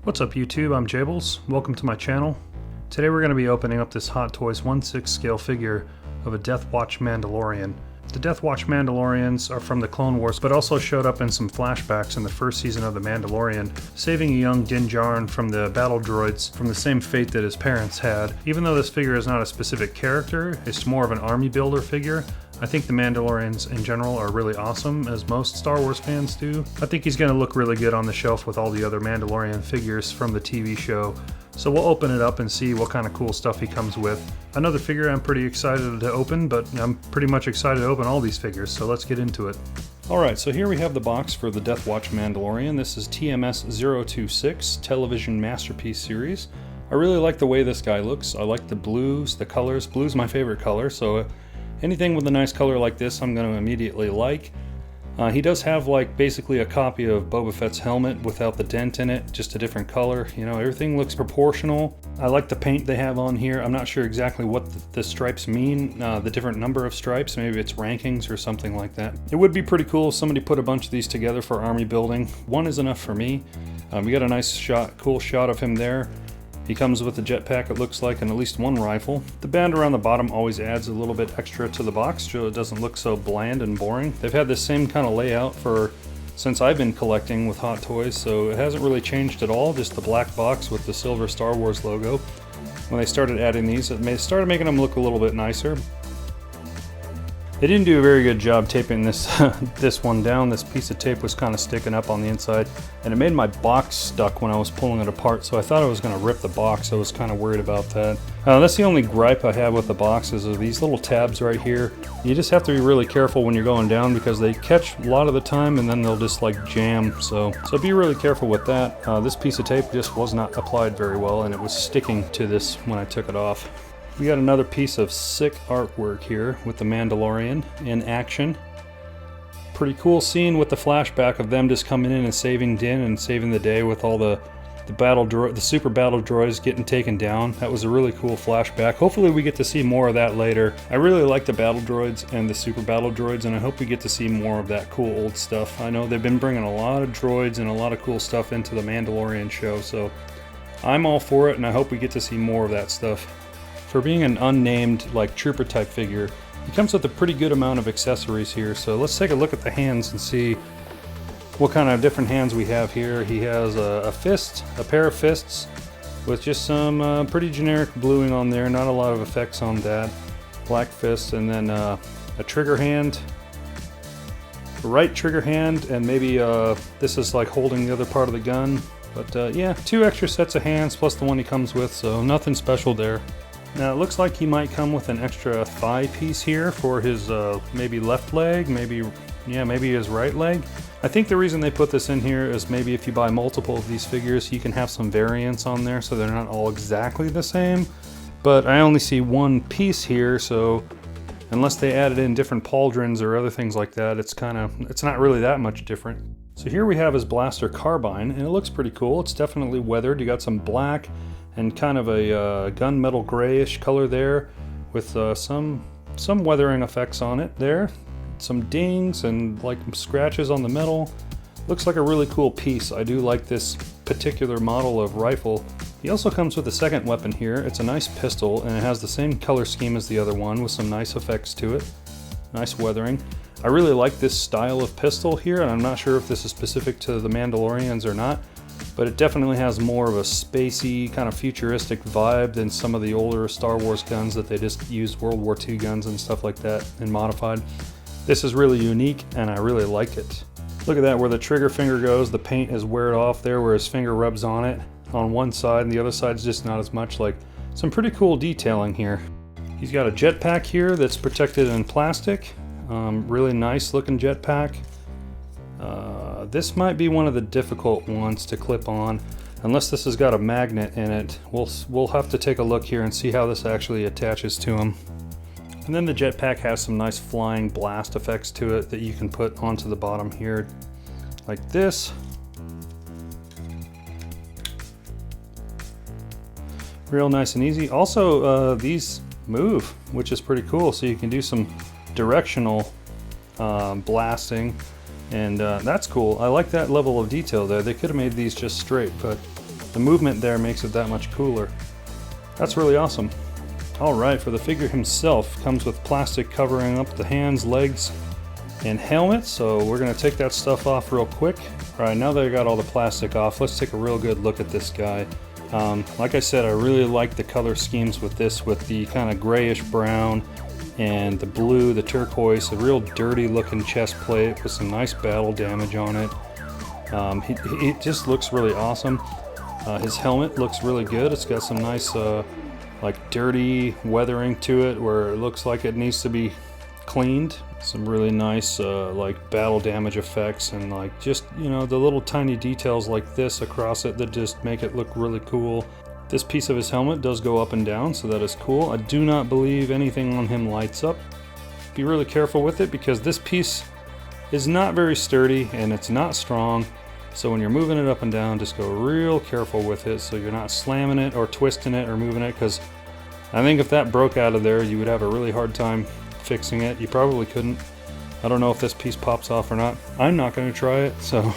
What's up YouTube, I'm Jables. Welcome to my channel. Today we're going to be opening up this Hot Toys 1/6 scale figure of a Death Watch Mandalorian. The Death Watch Mandalorians are from the Clone Wars, but also showed up in some flashbacks in the first season of The Mandalorian, saving a young Din Djarin from the battle droids from the same fate that his parents had. Even though this figure is not a specific character, it's more of an army builder figure. I think the Mandalorians in general are really awesome, as most Star Wars fans do. I think he's going to look really good on the shelf with all the other Mandalorian figures from the TV show. So we'll open it up and see what kind of cool stuff he comes with. Another figure I'm pretty excited to open, but I'm pretty much excited to open all these figures, so let's get into it. Alright, so here we have the box for the Death Watch Mandalorian. This is TMS 026 Television Masterpiece Series. I really like the way this guy looks. I like the blues, the colors. Blue's my favorite color, so anything with a nice color like this I'm going to immediately like. He does have like basically a copy of Boba Fett's helmet without the dent in it, just a different color. You know, everything looks proportional. I like the paint they have on here. I'm not sure exactly what the stripes mean, the different number of stripes. Maybe it's rankings or something like that. It would be pretty cool if somebody put a bunch of these together for army building. One is enough for me. We got a nice shot, cool shot of him there. He comes with a jetpack, it looks like, and at least one rifle. The band around the bottom always adds a little bit extra to the box so it doesn't look so bland and boring. They've had this same kind of layout since I've been collecting with Hot Toys, so it hasn't really changed at all, just the black box with the silver Star Wars logo. When they started adding these, it started making them look a little bit nicer. They didn't do a very good job taping this this one down. This piece of tape was kind of sticking up on the inside, and it made my box stuck when I was pulling it apart, so I thought I was going to rip the box. I was kind of worried about that. That's the only gripe I have with the boxes are these little tabs right here. You just have to be really careful when you're going down because they catch a lot of the time and then they'll just like jam, so be really careful with that. This piece of tape just was not applied very well and it was sticking to this when I took it off. We got another piece of sick artwork here with the Mandalorian in action. Pretty cool scene with the flashback of them just coming in and saving Din and saving the day with all the super battle droids getting taken down. That was a really cool flashback. Hopefully we get to see more of that later. I really like the battle droids and the super battle droids, and I hope we get to see more of that cool old stuff. I know they've been bringing a lot of droids and a lot of cool stuff into the Mandalorian show, so I'm all for it, and I hope we get to see more of that stuff. For being an unnamed, like, trooper type figure, he comes with a pretty good amount of accessories here, so let's take a look at the hands and see what kind of different hands we have here. He has a fist, a pair of fists, with just some pretty generic bluing on there, not a lot of effects on that. Black fist, and then a trigger hand, a right trigger hand, and maybe this is like holding the other part of the gun. But yeah, 2 extra sets of hands plus the one he comes with, so nothing special there. Now it looks like he might come with an extra thigh piece here for his maybe left leg, maybe his right leg. I think the reason they put this in here is maybe if you buy multiple of these figures you can have some variants on there so they're not all exactly the same. But I only see one piece here, so unless they added in different pauldrons or other things like that, it's not really that much different. So here we have his blaster carbine, and it looks pretty cool. It's definitely weathered. You got some black and kind of a gunmetal grayish color there with some weathering effects on it there. Some dings and like scratches on the metal. Looks like a really cool piece. I do like this particular model of rifle. He also comes with a second weapon here. It's a nice pistol and it has the same color scheme as the other one with some nice effects to it. Nice weathering. I really like this style of pistol here, and I'm not sure if this is specific to the Mandalorians or not, but it definitely has more of a spacey, kind of futuristic vibe than some of the older Star Wars guns that they just used World War II guns and stuff like that and modified. This is really unique and I really like it. Look at that, where the trigger finger goes, the paint is weared off there where his finger rubs on it on one side and the other side's just not as much. Like, some pretty cool detailing here. He's got a jetpack here that's protected in plastic. Really nice looking jetpack. This might be one of the difficult ones to clip on, unless this has got a magnet in it. We'll have to take a look here and see how this actually attaches to him. And then the jetpack has some nice flying blast effects to it that you can put onto the bottom here, like this. Real nice and easy. Also, these move, which is pretty cool, so you can do some directional blasting. And that's cool. I like that level of detail there. They could have made these just straight, but the movement there makes it that much cooler. That's really awesome. Alright, for the figure himself, comes with plastic covering up the hands, legs, and helmet, so we're going to take that stuff off real quick. Alright, now that I got all the plastic off, let's take a real good look at this guy. Like I said, I really like the color schemes with this, with the kind of grayish brown and the blue, the turquoise, a real dirty looking chest plate with some nice battle damage on it. He just looks really awesome. His helmet looks really good. It's got some nice like dirty weathering to it where it looks like it needs to be cleaned. Some really nice like battle damage effects, and like just, you know, the little tiny details like this across it that just make it look really cool. This piece of his helmet does go up and down, so that is cool. I do not believe anything on him lights up. Be really careful with it because this piece is not very sturdy and it's not strong. So when you're moving it up and down, just go real careful with it so you're not slamming it or twisting it or moving it, because I think if that broke out of there, you would have a really hard time fixing it. You probably couldn't. I don't know if this piece pops off or not. I'm not going to try it. So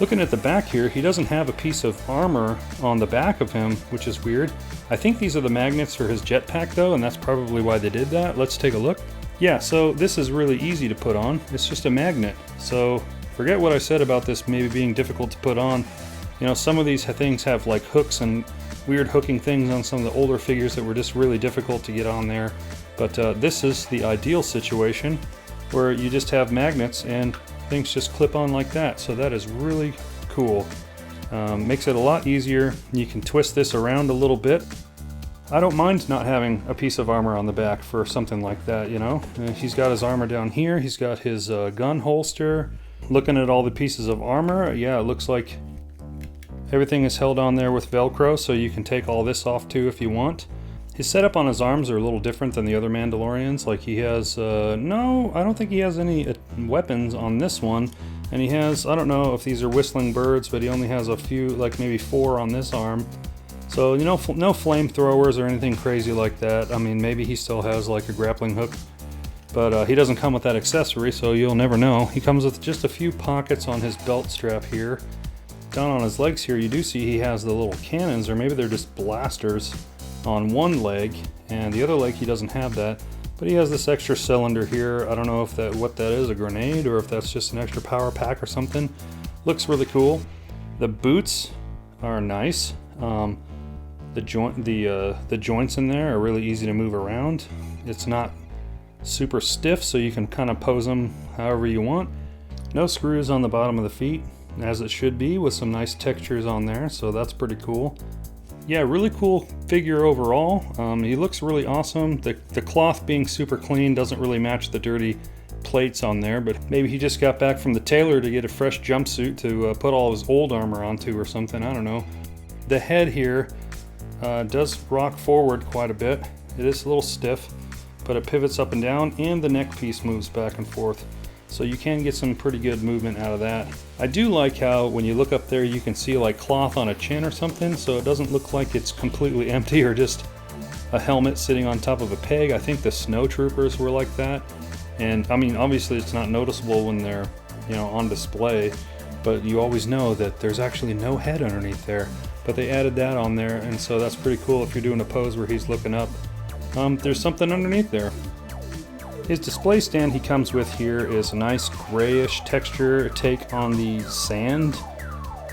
looking at the back here, he doesn't have a piece of armor on the back of him, which is weird. I think these are the magnets for his jetpack though, and that's probably why they did that. Let's take a look. Yeah, so this is really easy to put on. It's just a magnet. So forget what I said about this maybe being difficult to put on. You know, some of these things have like hooks and weird hooking things on some of the older figures that were just really difficult to get on there. But this is the ideal situation where you just have magnets and things just clip on like that. So that is really cool. Makes it a lot easier. You can twist this around a little bit. I don't mind not having a piece of armor on the back for something like that, you know. He's got his armor down here. He's got his gun holster. Looking at all the pieces of armor, yeah, it looks like everything is held on there with Velcro, so you can take all this off too if you want. His setup on his arms are a little different than the other Mandalorians. Like he has, no, I don't think he has any weapons on this one. And he has, I don't know if these are whistling birds, but he only has a few, like maybe 4 on this arm. So, you know, no flamethrowers or anything crazy like that. I mean, maybe he still has like a grappling hook. But he doesn't come with that accessory, so you'll never know. He comes with just a few pockets on his belt strap here. Down on his legs here, you do see he has the little cannons, or maybe they're just blasters on one leg, and the other leg he doesn't have that. But he has this extra cylinder here. I don't know if what that is, a grenade, or if that's just an extra power pack or something. Looks really cool. The boots are nice. The joints in there are really easy to move around. It's not super stiff, so you can kind of pose them however you want. No screws on the bottom of the feet, as it should be, with some nice textures on there, so that's pretty cool. Yeah, really cool figure overall. He looks really awesome. The cloth being super clean doesn't really match the dirty plates on there, but maybe he just got back from the tailor to get a fresh jumpsuit to put all his old armor onto or something, I don't know. The head here does rock forward quite a bit. It is a little stiff, but it pivots up and down, and the neck piece moves back and forth. So you can get some pretty good movement out of that. I do like how when you look up there you can see like cloth on a chin or something, so it doesn't look like it's completely empty or just a helmet sitting on top of a peg. I think the snow troopers were like that. And I mean, obviously it's not noticeable when they're, you know, on display, but you always know that there's actually no head underneath there. But they added that on there, and so that's pretty cool if you're doing a pose where he's looking up. There's something underneath there. His display stand he comes with here is a nice grayish texture take on the sand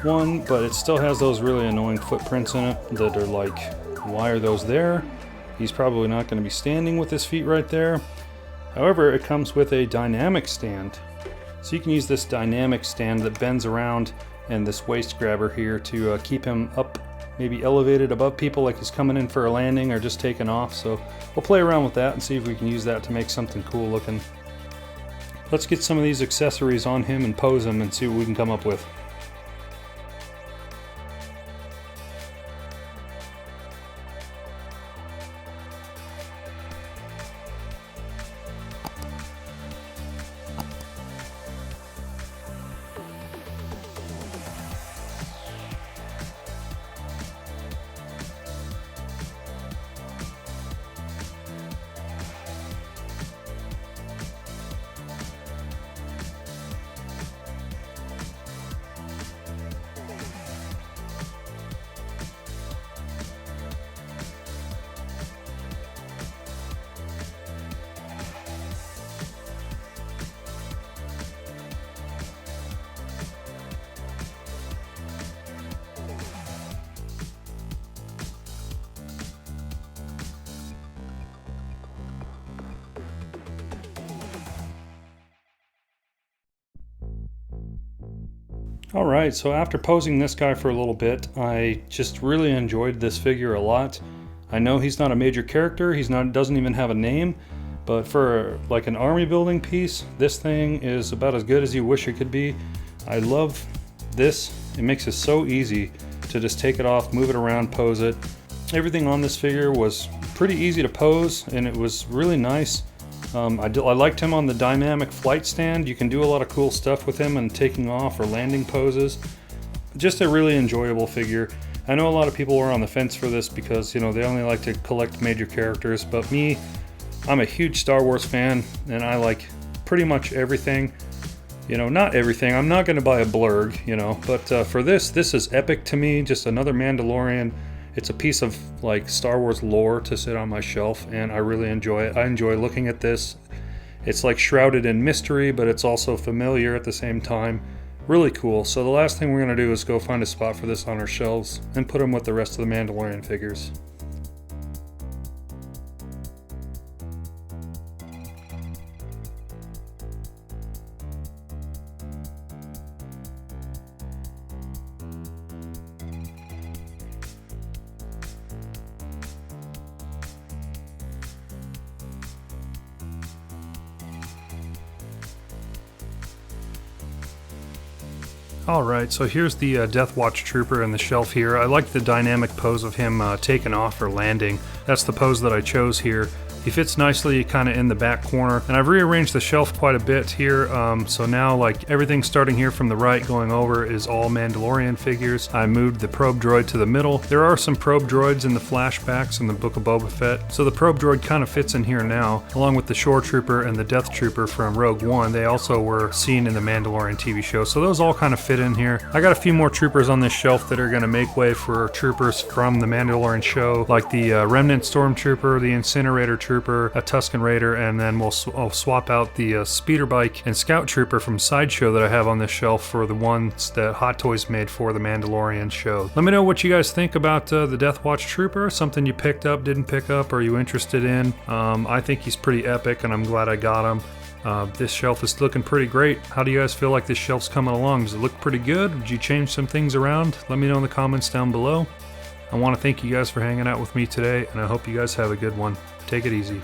one, but it still has those really annoying footprints in it that are like, why are those there? He's probably not going to be standing with his feet right there. However, it comes with a dynamic stand. So you can use this dynamic stand that bends around and this waist grabber here to keep him up, maybe elevated above people like he's coming in for a landing or just taking off. So we'll play around with that and see if we can use that to make something cool looking. Let's get some of these accessories on him and pose him and see what we can come up with. Alright, so after posing this guy for a little bit, I just really enjoyed this figure a lot. I know he's not a major character, doesn't even have a name, but for like an army building piece, this thing is about as good as you wish it could be. I love this. It makes it so easy to just take it off, move it around, pose it. Everything on this figure was pretty easy to pose, and it was really nice. I liked him on the dynamic flight stand. You can do a lot of cool stuff with him and taking off or landing poses. Just a really enjoyable figure. I know a lot of people are on the fence for this because, you know, they only like to collect major characters, but me, I'm a huge Star Wars fan, and I like pretty much everything. You know, not everything. I'm not going to buy a blurg, you know, but for this is epic to me. Just another Mandalorian. It's a piece of like Star Wars lore to sit on my shelf, and I really enjoy it. I enjoy looking at this. It's like shrouded in mystery, but it's also familiar at the same time. Really cool. So the last thing we're going to do is go find a spot for this on our shelves and put them with the rest of the Mandalorian figures. Alright, so here's the Death Watch Trooper in the shelf here. I like the dynamic pose of him taking off or landing. That's the pose that I chose here. He fits nicely kind of in the back corner, and I've rearranged the shelf quite a bit here, so now like everything starting here from the right going over is all Mandalorian figures. I moved the probe droid to the middle. There are some probe droids in the flashbacks in the Book of Boba Fett, so the probe droid kind of fits in here now, along with the Shore Trooper and the Death Trooper from Rogue One. They also were seen in the Mandalorian TV show, so those all kind of fit in here. I got a few more troopers on this shelf that are going to make way for troopers from the Mandalorian show, like the Remnant Stormtrooper, the Incinerator Trooper, a Tusken Raider, and then I'll swap out the Speeder Bike and Scout Trooper from Sideshow that I have on this shelf for the ones that Hot Toys made for the Mandalorian show. Let me know what you guys think about the Death Watch Trooper. Something you picked up, didn't pick up, or are you interested in? I think he's pretty epic, and I'm glad I got him. This shelf is looking pretty great. How do you guys feel like this shelf's coming along? Does it look pretty good? Did you change some things around? Let me know in the comments down below. I want to thank you guys for hanging out with me today, and I hope you guys have a good one. Take it easy.